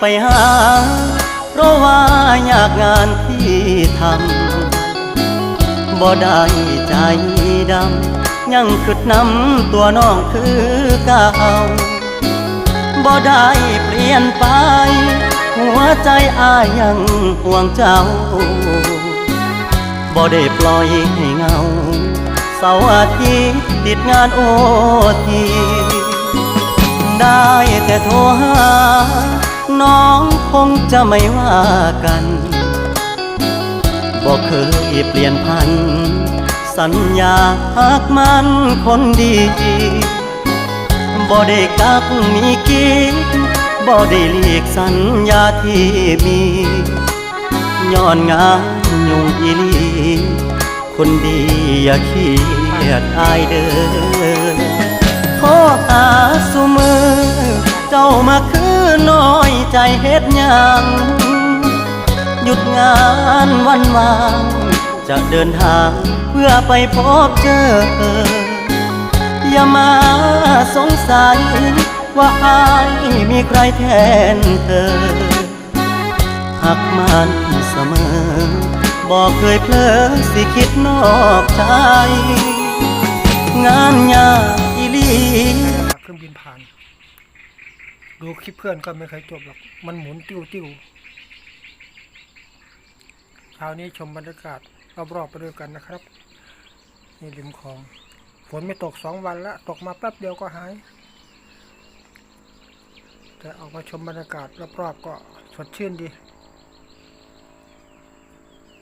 ไปหาเพราะว่าอยากงานที่ทำบ่ได้ใจดำยังคิดนำตัวน้องคือเก่าบ่ได้เปลี่ยนไปหัวใจอ้ายยังห่วงเจ้าบ่ได้ปล่อยให้เงาเสาร์อาทิตย์ติดงานโอทีได้แต่โทรหาน้องคงจะไม่ว่ากันบ่เคยเปลี่ยนพันสัญญาหากมันคนดีบ่ได้กักมีกิ๊กบ่ได้เลีกสัญญาที่มีย้อนงานยุ่งอีหลีคนดีอย่าขี้เกียจอายเด้อขอหาสุมือเจ้ามาคือน้อยใจเฮ็ดหยังหยุดงานวันวางจะเดินทางเพื่อไปพบเจออย่ามาสงสัยว่าอายมีใครแทนเธอหักมันเสมอบอกเคยเพลอสิคิดนอกใจงานยากอีหลีเครื่องบินผ่านดูคลิปเพื่อนก็ไม่เคยจบหรอกมันหมุนติ้วเช้านี้ชมบรรยากาศรอบๆไปด้วยกันนะครับนี่ริมคลองฝนไม่ตก2 วันแล้วตกมาแป๊บเดียวก็หายแต่ออกมาชมบรรยากาศรอบๆก็สดชื่นดี